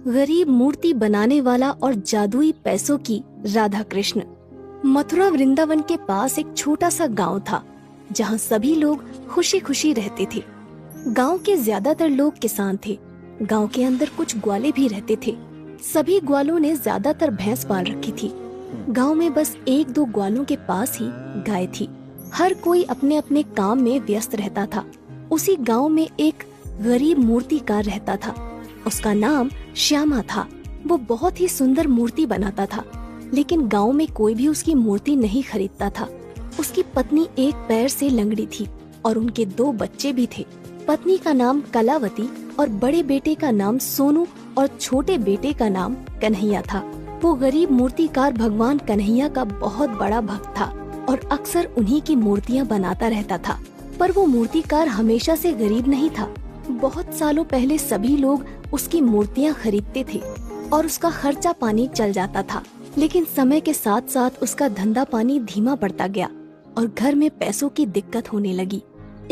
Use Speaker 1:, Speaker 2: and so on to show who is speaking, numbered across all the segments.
Speaker 1: गरीब मूर्ति बनाने वाला और जादुई पैसों की राधा कृष्ण। मथुरा वृंदावन के पास एक छोटा सा गांव था जहां सभी लोग खुशी खुशी रहते थे। गांव के ज्यादातर लोग किसान थे। गांव के अंदर कुछ ग्वाले भी रहते थे। सभी ग्वालों ने ज्यादातर भैंस पाल रखी थी। गांव में बस एक दो ग्वालों के पास ही गाय थी। हर कोई अपने अपने काम में व्यस्त रहता था। उसी गांव में एक गरीब मूर्तिकार रहता था। उसका नाम श्यामा था। वो बहुत ही सुंदर मूर्ति बनाता था, लेकिन गांव में कोई भी उसकी मूर्ति नहीं खरीदता था। उसकी पत्नी एक पैर से लंगड़ी थी और उनके दो बच्चे भी थे। पत्नी का नाम कलावती और बड़े बेटे का नाम सोनू और छोटे बेटे का नाम कन्हैया था। वो गरीब मूर्तिकार भगवान कन्हैया का बहुत बड़ा भक्त था और अक्सर उन्हीं की मूर्तियाँ बनाता रहता था। पर वो मूर्तिकार हमेशा से गरीब नहीं था। बहुत सालों पहले सभी लोग उसकी मूर्तियाँ खरीदते थे और उसका खर्चा पानी चल जाता था। लेकिन समय के साथ साथ उसका धंधा पानी धीमा पड़ता गया और घर में पैसों की दिक्कत होने लगी।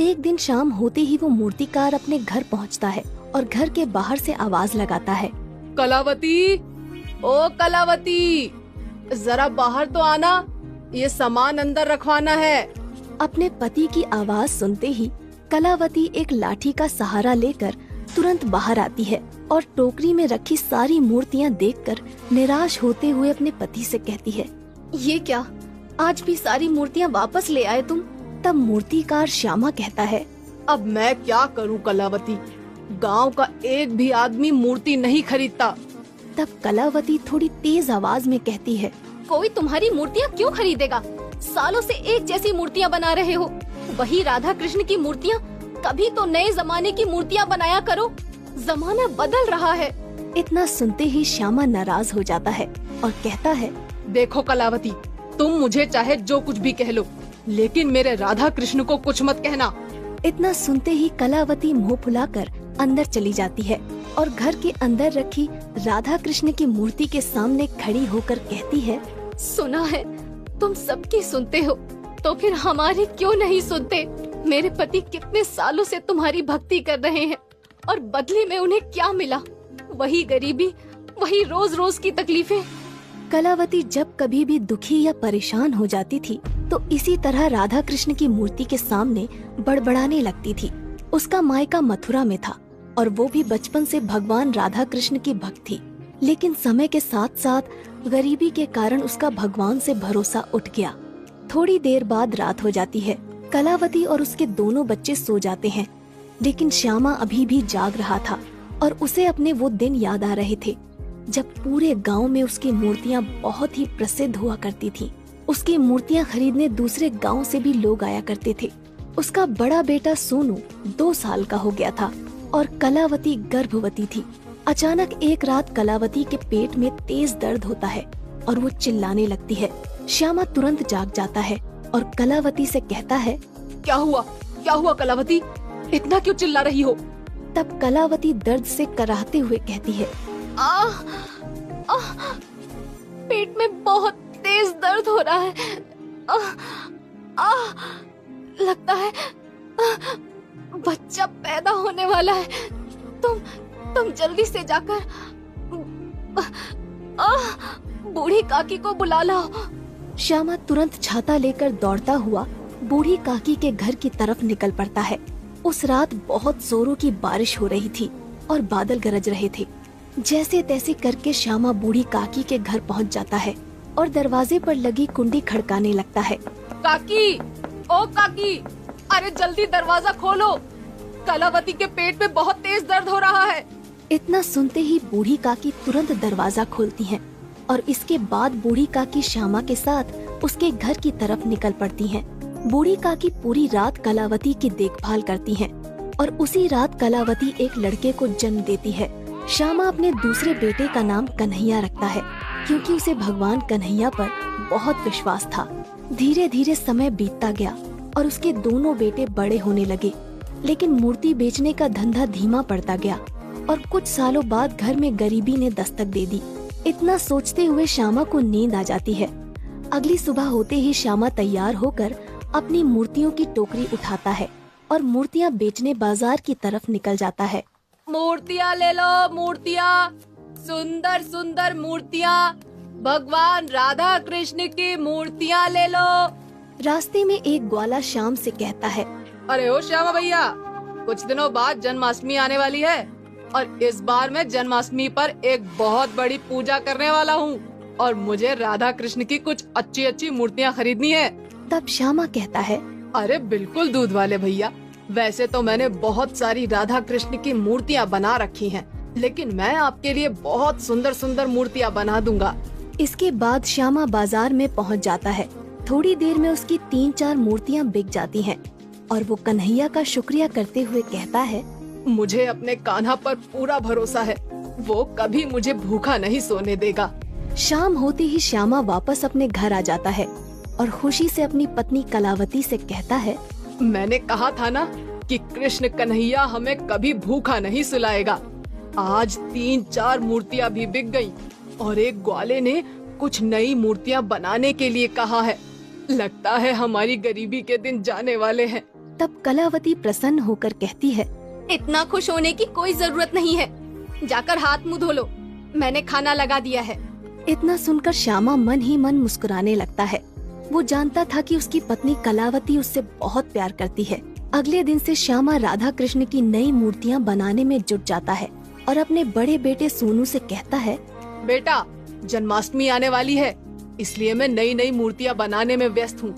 Speaker 1: एक दिन शाम होते ही वो मूर्तिकार अपने घर पहुंचता है और घर के बाहर से आवाज लगाता है,
Speaker 2: कलावती, ओ कलावती, जरा बाहर तो आना, ये सामान अंदर रखवाना है।
Speaker 1: अपने पति की आवाज सुनते ही कलावती एक लाठी का सहारा लेकर तुरंत बाहर आती है और टोकरी में रखी सारी मूर्तियाँ देखकर निराश होते हुए अपने पति से कहती है, ये क्या, आज भी सारी मूर्तियाँ वापस ले आए तुम? तब मूर्तिकार श्यामा कहता है,
Speaker 2: अब मैं क्या करूं कलावती, गांव का एक भी आदमी मूर्ति नहीं खरीदता।
Speaker 1: तब कलावती थोड़ी तेज आवाज में कहती है,
Speaker 3: कोई तुम्हारी मूर्तियाँ क्यों खरीदेगा? सालों से एक जैसी मूर्तियाँ बना रहे हो। वही राधा कृष्ण की मूर्तियाँ, कभी तो नए जमाने की मूर्तियाँ बनाया करो। जमाना बदल रहा है।
Speaker 1: इतना सुनते ही श्यामा नाराज हो जाता है और कहता है,
Speaker 2: देखो कलावती, तुम मुझे चाहे जो कुछ भी कह लो, लेकिन मेरे राधा कृष्ण को कुछ मत कहना।
Speaker 1: इतना सुनते ही कलावती मुंह फुलाकर अंदर चली जाती है और घर के अंदर रखी राधा कृष्ण की मूर्ति के सामने खड़ी होकर कहती है,
Speaker 3: सुना है तुम सबकी सुनते हो, तो फिर हमारी क्यों नहीं सुनते? मेरे पति कितने सालों से तुम्हारी भक्ति कर रहे हैं और बदले में उन्हें क्या मिला? वही गरीबी, वही रोज रोज की तकलीफें।
Speaker 1: कलावती जब कभी भी दुखी या परेशान हो जाती थी तो इसी तरह राधा कृष्ण की मूर्ति के सामने बड़बड़ाने लगती थी। उसका मायका मथुरा में था और वो भी बचपन से भगवान राधा कृष्ण की भक्त थी। लेकिन समय के साथ साथ गरीबी के कारण उसका भगवान से भरोसा उठ गया। थोड़ी देर बाद रात हो जाती है। कलावती और उसके दोनों बच्चे सो जाते हैं, लेकिन श्यामा अभी भी जाग रहा था और उसे अपने वो दिन याद आ रहे थे जब पूरे गांव में उसकी मूर्तियां बहुत ही प्रसिद्ध हुआ करती थी। उसकी मूर्तियां खरीदने दूसरे गांव से भी लोग आया करते थे। उसका बड़ा बेटा सोनू 2 साल का हो गया था और कलावती गर्भवती थी। अचानक एक रात कलावती के पेट में तेज दर्द होता है और वो चिल्लाने लगती है। श्यामा तुरंत जाग जाता है और कलावती से कहता है,
Speaker 2: क्या हुआ कलावती, इतना क्यों चिल्ला रही हो?
Speaker 1: तब कलावती दर्द से कराहते हुए कहती है,
Speaker 3: पेट में बहुत तेज दर्द हो रहा है। लगता है बच्चा पैदा होने वाला है। तुम जल्दी से जाकर बूढ़ी काकी को बुला लाओ।
Speaker 1: श्यामा तुरंत छाता लेकर दौड़ता हुआ बूढ़ी काकी के घर की तरफ निकल पड़ता है। उस रात बहुत जोरों की बारिश हो रही थी और बादल गरज रहे थे। जैसे तैसे करके श्यामा बूढ़ी काकी के घर पहुंच जाता है और दरवाजे पर लगी कुंडी खड़काने लगता है।
Speaker 2: काकी, ओ काकी, अरे जल्दी दरवाजा खोलो, कलावती के पेट में बहुत तेज दर्द हो रहा है।
Speaker 1: इतना सुनते ही बूढ़ी काकी तुरंत दरवाजा खोलती हैं और इसके बाद बूढ़ी काकी श्यामा के साथ उसके घर की तरफ निकल पड़ती हैं। बूढ़ी काकी पूरी रात कलावती की देखभाल करती हैं और उसी रात कलावती एक लड़के को जन्म देती है। श्यामा अपने दूसरे बेटे का नाम कन्हैया रखता है क्योंकि उसे भगवान कन्हैया पर बहुत विश्वास था। धीरे धीरे समय बीतता गया और उसके दोनों बेटे बड़े होने लगे, लेकिन मूर्ति बेचने का धंधा धीमा पड़ता गया और कुछ सालों बाद घर में गरीबी ने दस्तक दे दी। इतना सोचते हुए श्यामा को नींद आ जाती है। अगली सुबह होते ही श्यामा तैयार होकर अपनी मूर्तियों की टोकरी उठाता है और मूर्तियाँ बेचने बाजार की तरफ निकल जाता है।
Speaker 2: मूर्तियाँ ले लो, मूर्तियाँ, सुंदर सुंदर मूर्तियाँ, भगवान राधा कृष्ण की मूर्तियाँ ले लो।
Speaker 1: रास्ते में एक ग्वाला श्याम से कहता है,
Speaker 2: अरे ओ श्यामा भैया, कुछ दिनों बाद जन्माष्टमी आने वाली है और इस बार मैं जन्माष्टमी पर एक बहुत बड़ी पूजा करने वाला हूँ और मुझे राधा कृष्ण की कुछ अच्छी अच्छी मूर्तियाँ खरीदनी है।
Speaker 1: तब श्यामा कहता है,
Speaker 2: अरे बिल्कुल दूध वाले भैया, वैसे तो मैंने बहुत सारी राधा कृष्ण की मूर्तियाँ बना रखी हैं, लेकिन मैं आपके लिए बहुत सुंदर सुंदर मूर्तियाँ बना दूंगा।
Speaker 1: इसके बाद श्यामा बाजार में पहुंच जाता है। थोड़ी देर में उसकी 3-4 मूर्तियां बिक जाती हैं और वो कन्हैया का शुक्रिया करते हुए कहता है,
Speaker 2: मुझे अपने कान्हा पर पूरा भरोसा है, वो कभी मुझे भूखा नहीं सोने देगा।
Speaker 1: शाम होते ही श्यामा वापस अपने घर आ जाता है और खुशी से अपनी पत्नी कलावती से कहता है,
Speaker 2: मैंने कहा था ना कि कृष्ण कन्हैया हमें कभी भूखा नहीं सुलाएगा। आज 3-4 मूर्तियाँ भी बिक गयी और एक ग्वाले ने कुछ नई मूर्तियाँ बनाने के लिए कहा है। लगता है हमारी गरीबी के दिन जाने वाले हैं।
Speaker 1: तब कलावती प्रसन्न होकर कहती है,
Speaker 3: इतना खुश होने की कोई जरूरत नहीं है, जाकर हाथ मुंह धो लो, मैंने खाना लगा दिया है।
Speaker 1: इतना सुनकर श्यामा मन ही मन मुस्कुराने लगता है। वो जानता था कि उसकी पत्नी कलावती उससे बहुत प्यार करती है। अगले दिन से श्यामा राधा कृष्ण की नई मूर्तियाँ बनाने में जुट जाता है और अपने बड़े बेटे सोनू से कहता है,
Speaker 2: बेटा, जन्माष्टमी आने वाली है, इसलिए मैं नई नई मूर्तियाँ बनाने में व्यस्त हूँ।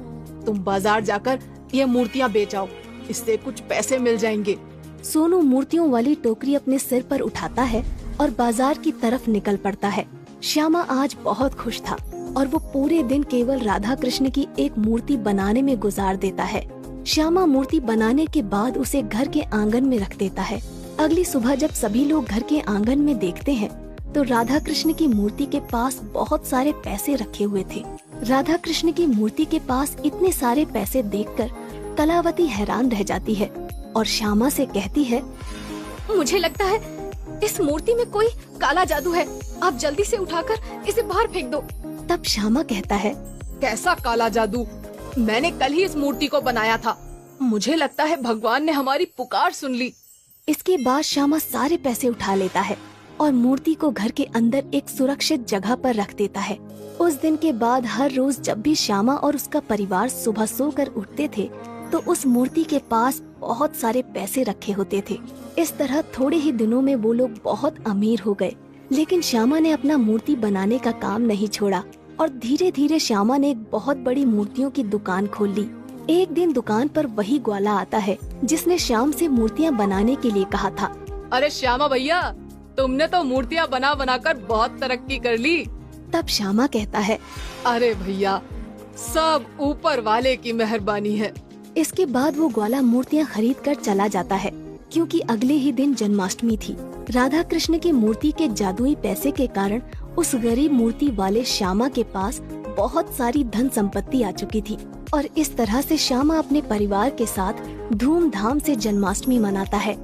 Speaker 2: तुम बाजार जाकर ये मूर्तियाँ बेच आओ, इससे कुछ पैसे मिल जाएंगे।
Speaker 1: सोनू मूर्तियों वाली टोकरी अपने सिर पर उठाता है और बाजार की तरफ निकल पड़ता है। श्यामा आज बहुत खुश था और वो पूरे दिन केवल राधा कृष्ण की एक मूर्ति बनाने में गुजार देता है। श्यामा मूर्ति बनाने के बाद उसे घर के आंगन में रख देता है। अगली सुबह जब सभी लोग घर के आंगन में देखते हैं तो राधा कृष्ण की मूर्ति के पास बहुत सारे पैसे रखे हुए थे। राधा कृष्ण की मूर्ति के पास इतने सारे पैसे देखकर कलावती हैरान रह जाती है और श्यामा से कहती है,
Speaker 3: मुझे लगता है इस मूर्ति में कोई काला जादू है, आप जल्दी से उठाकर इसे बाहर फेंक दो।
Speaker 1: तब श्यामा कहता है,
Speaker 2: कैसा काला जादू? मैंने कल ही इस मूर्ति को बनाया था, मुझे लगता है भगवान ने हमारी पुकार सुन ली।
Speaker 1: इसके बाद श्यामा सारे पैसे उठा लेता है और मूर्ति को घर के अंदर एक सुरक्षित जगह पर रख देता है। उस दिन के बाद हर रोज जब भी श्यामा और उसका परिवार सुबह सोकर उठते थे तो उस मूर्ति के पास बहुत सारे पैसे रखे होते थे। इस तरह थोड़े ही दिनों में वो लोग बहुत अमीर हो गए। लेकिन श्यामा ने अपना मूर्ति बनाने का काम नहीं छोड़ा और धीरे धीरे श्यामा ने एक बहुत बड़ी मूर्तियों की दुकान खोल ली। एक दिन दुकान पर वही ग्वाला आता है जिसने श्याम से मूर्तियाँ बनाने के लिए कहा था।
Speaker 2: अरे श्यामा भैया, तुमने तो मूर्तियाँ बना बनाकर बहुत तरक्की कर ली।
Speaker 1: तब श्यामा कहता है,
Speaker 2: अरे भैया, सब ऊपर वाले की मेहरबानी है।
Speaker 1: इसके बाद वो ग्वाला मूर्तियाँ खरीद कर चला जाता है क्योंकि अगले ही दिन जन्माष्टमी थी। राधा कृष्ण की मूर्ति के जादुई पैसे के कारण उस गरीब मूर्ति वाले श्यामा के पास बहुत सारी धन संपत्ति आ चुकी थी और इस तरह से श्यामा अपने परिवार के साथ धूमधाम से जन्माष्टमी मनाता है।